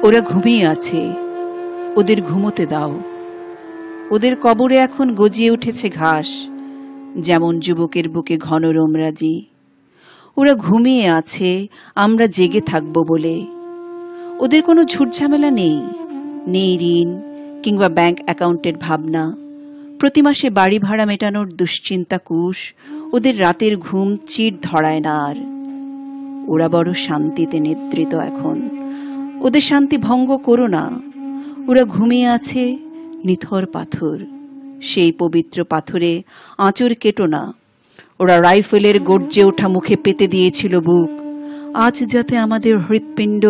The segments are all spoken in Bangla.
ওরা ঘুমিয়ে আছে, ওদের ঘুমোতে দাও। ওদের কবরে এখন গজিয়ে উঠেছে ঘাস, যেমন যুবকের বুকে ঘন রোমরাজি। ওরা ঘুমিয়ে আছে আমরা জেগে থাকব বলে। ওদের কোনো ঝুটঝামেলা নেই, নেই ঋণ কিংবা ব্যাংক অ্যাকাউন্টের ভাবনা। প্রতি মাসে বাড়ি ভাড়া মেটানোর দুশ্চিন্তা কুশ ওদের রাতের ঘুম চির ধরায় না আর। ওরা বড় শান্তিতে নিদ্রিত এখন, ওদের শান্তি ভঙ্গ করো না। ওরা ঘুমিয়ে আছে নিথর পাথর, সেই পবিত্র পাথরে আঁচড় কেটো না। ওরা রাইফেলের গর্জে ওঠা মুখে পেতে দিয়েছিল বুক, আজ যাতে আমাদের হৃৎপিণ্ড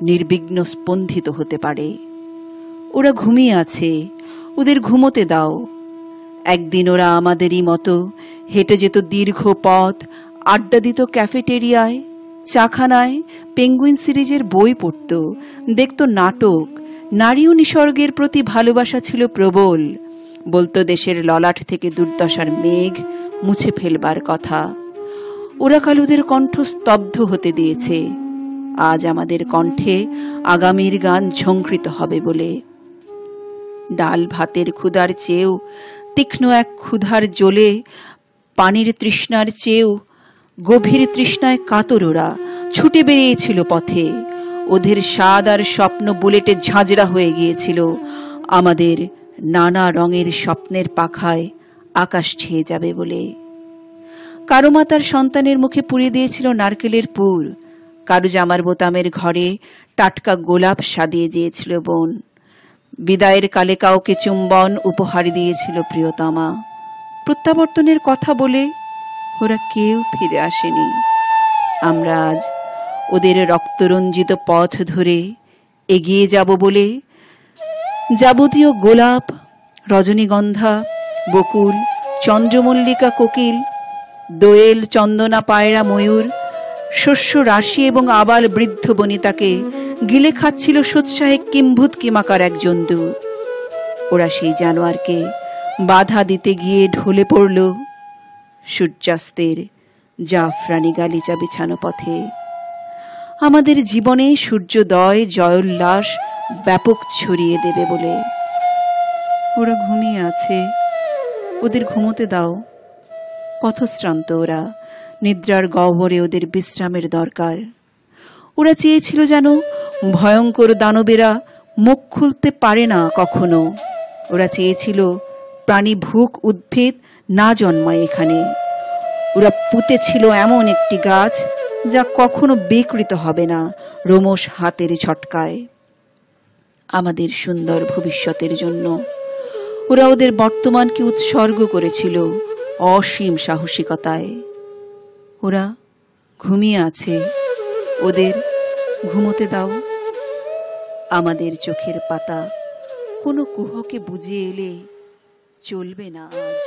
নির্বিঘ্ন স্পন্দিত হতে পারে। ওরা ঘুমিয়ে আছে, ওদের ঘুমোতে দাও। একদিন ওরা আমাদেরই মতো হেঁটে যেত দীর্ঘ পথ, আড্ডা দিত ক্যাফেটেরিয়ায়, চাখানায়, পেঙ্গুইন সিরিজের বই পড়ত, দেখত নাটক। নারী ও নিসর্গের প্রতি ভালোবাসা ছিল প্রবল, বলতো দেশের ললাট থেকে দুর্দশার মেঘ মুছে ফেলবার কথা। ওরা কাল ওদের কণ্ঠ স্তব্ধ হতে দিয়েছে, আজ আমাদের কণ্ঠে আগামীর গান ঝঙ্কৃত হবে বলে। ডাল ভাতের ক্ষুধার চেয়েও তীক্ষ্ণ এক ক্ষুধার জ্বলে, পানির তৃষ্ণার চেয়েও গভীর তৃষ্ণায় কাতর ওরা ছুটে বেরিয়েছিল পথে। ওদের স্বাদ আর স্বপ্ন বুলেটে ঝাঁঝরা হয়ে গিয়েছিল, আমাদের নানা রঙের স্বপ্নের পাখায় আকাশ ছেয়ে যাবে বলে। কারো মা তার সন্তানের মুখে পুড়িয়ে দিয়েছিল নারকেলের পুর, কারো জামার বোতামের ঘরে টাটকা গোলাপ সাজিয়ে দিয়েছিল বোন। বিদায়ের কালে কাউকে চুম্বন উপহার দিয়েছিল প্রিয়তমা। প্রত্যাবর্তনের কথা বলে ওরা কেউ ফিরে আসেনি। আমরা আজ ওদের রক্তরঞ্জিত পথ ধরে এগিয়ে যাব বলে যাবতীয় গোলাপ, রজনীগন্ধা, বকুল, চন্দ্রমল্লিকা, কোকিল, দোয়েল, চন্দনা, পায়রা, ময়ূর, শস্য রাশি এবং আবাল বৃদ্ধ বনিতাকে গিলে খাচ্ছিল সোৎসাহে কিম্ভূত কিমাকার এক জন্তু। ওরা সেই জানোয়ারকে বাধা দিতে গিয়ে ঢলে পড়ল সূর্যাস্তের জাফরানি গালিচা বিছানো পথে। আমাদের জীবনে সূর্যোদয় জয়োল্লাস ব্যাপক ছড়িয়ে দেবে বলে। ওরা ঘুমিয়ে আছে, ওদের ঘুমোতে দাও। পথশ্রান্ত ওরা, নিদ্রার গহ্বরে ওদের বিশ্রামের দরকার। ওরা চেয়েছিল যেন ভয়ঙ্কর দানবেরা মুখ খুলতে পারে না কখনো। ওরা চেয়েছিল প্রাণী ভুক উদ্ভিদ না জন্মায় এখানে। ওরা পুঁতেছিল এমন একটি গাছ যা কখনো বিকৃত হবে না রোমশ হাতের ছটকায়। আমাদের সুন্দর ভবিষ্যতের জন্য ওরা ওদের বর্তমানকে উৎসর্গ করেছিল অসীম সাহসিকতায়। ওরা ঘুমিয়ে আছে, ওদের ঘুমোতে দাও। আমাদের চোখের পাতা কোনো কুহকে বুঝে এলে চলবে না আজ।